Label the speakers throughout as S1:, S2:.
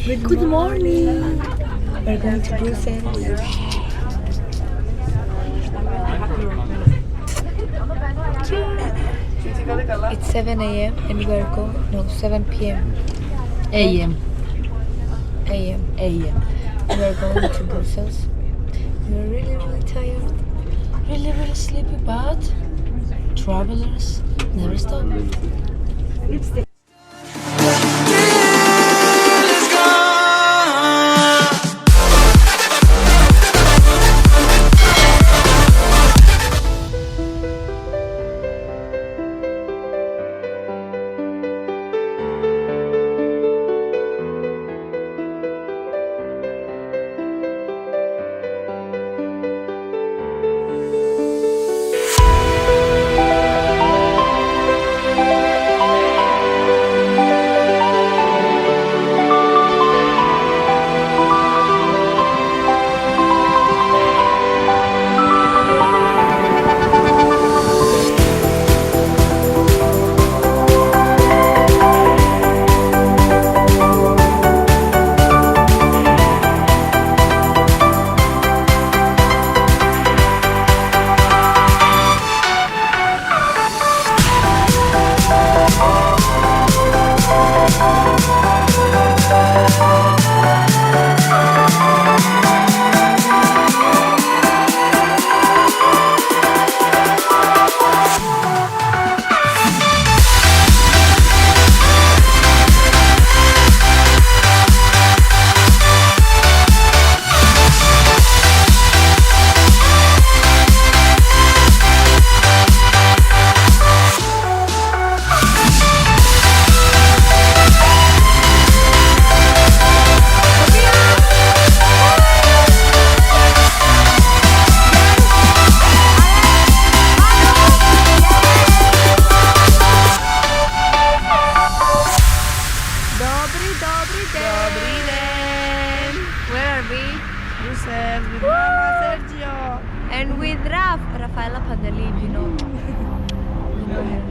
S1: Good morning. We're going to Brussels. It's 7 a.m. and we're going. No, 7 p.m.
S2: AM.
S1: a.m.
S2: AM.
S1: We're going to Brussels. We're really, really tired.
S2: Really, really sleepy, but travelers never stop.
S1: Dobry den. Where are we?
S2: Brussels with Mama Sergio.
S1: And with Rafaela Pandalib, you know. You know her.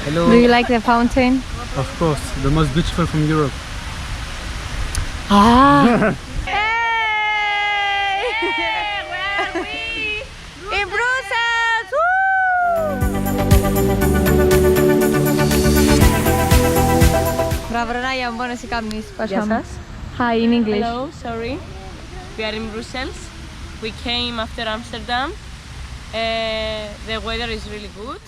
S3: Hello.
S1: Do you like the fountain?
S3: Of course, the most beautiful from Europe.
S1: Ah! Hey!
S2: Where are we?
S1: In Brussels! Woo! Μπράβο Ρενάγια μου, μόνο εσύ κάνεις.
S2: Γεια σας.
S1: Hi, in English.
S4: Hello, sorry. We are in Brussels. We came after Amsterdam. The weather is really good.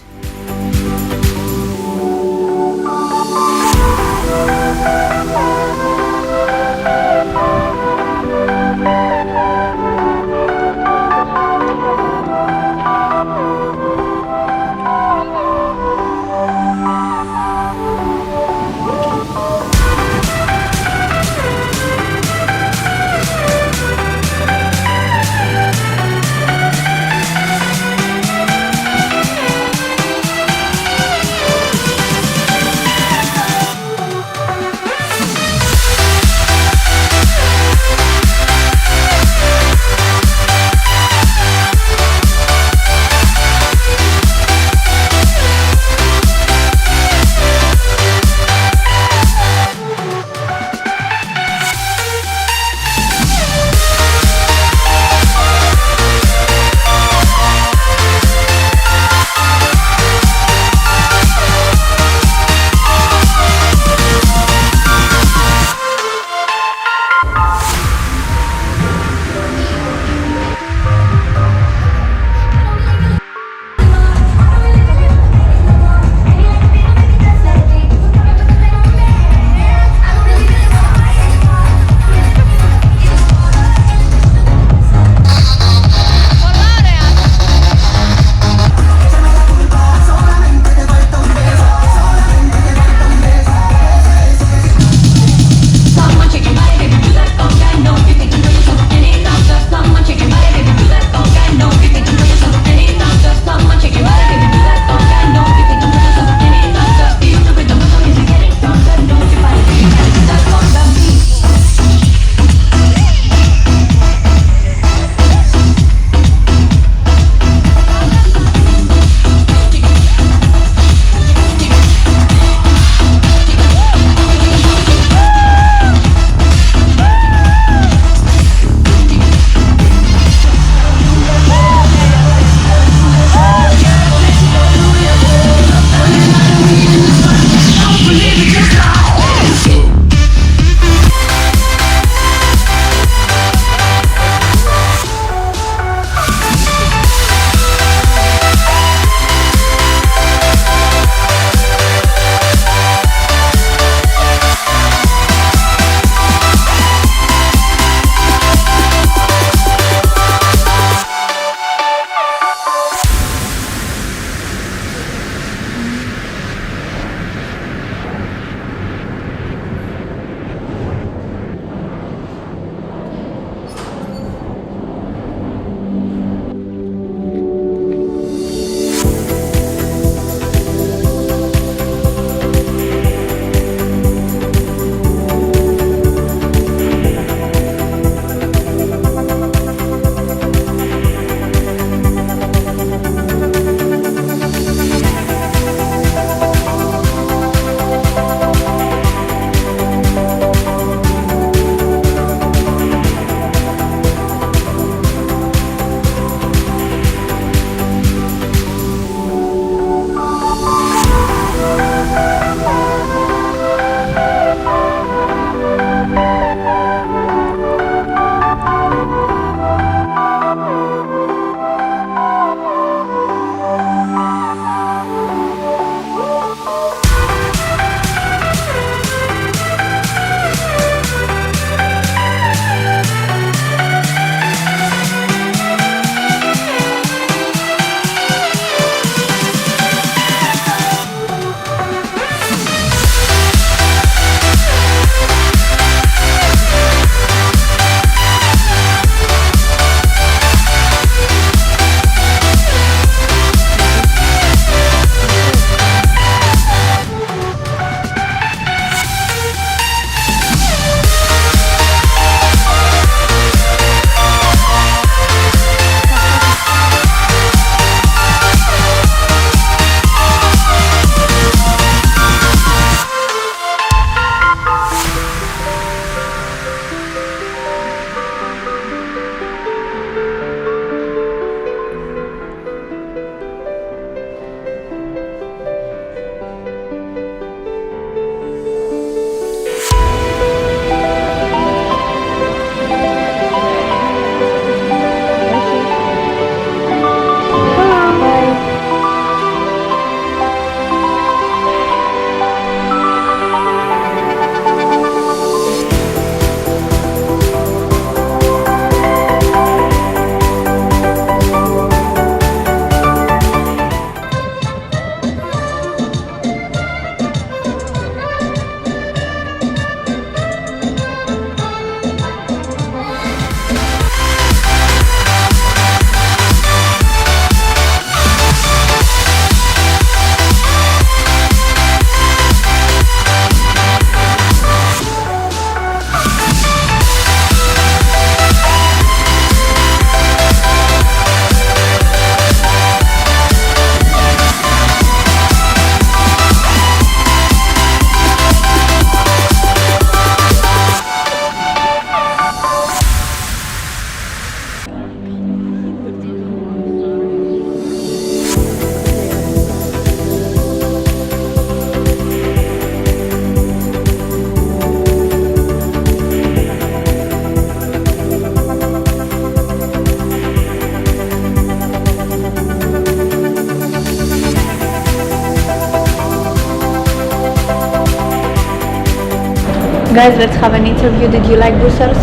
S1: Guys, let's have an interview. Did you like Brussels?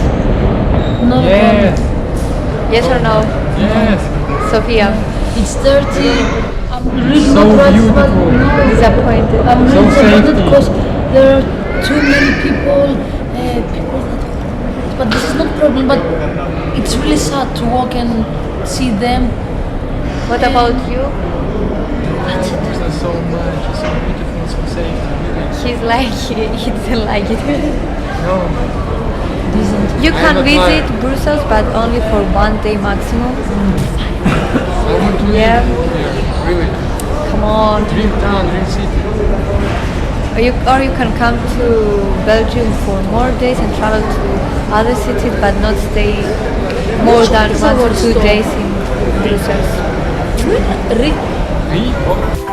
S2: Not
S3: Yes.
S1: Yes or no?
S3: Yes.
S1: Sophia,
S2: It's dirty. I'm really
S3: So
S2: not right, but
S3: beautiful.
S2: no.
S1: disappointed.
S2: I'm
S3: So
S2: really disappointed
S3: safety.
S2: because there are too many people, people that. But this is not problem. But it's really sad to walk and see them.
S1: What about you?
S3: There's so much. It's so beautiful, so safe.
S1: He's like, he doesn't like it.
S3: No.
S1: You
S3: I'm
S1: can
S3: not
S1: visit Brussels, but only for 1 day maximum.
S3: I want to live
S1: Yeah.
S3: here. Really.
S1: Come on.
S3: Dream town, dream city.
S1: Or you can come to Belgium for more days and travel to other cities, but not stay more than
S2: It's
S1: 1
S2: our
S1: or 2
S2: store.
S1: days in Brussels.
S3: We? Oh.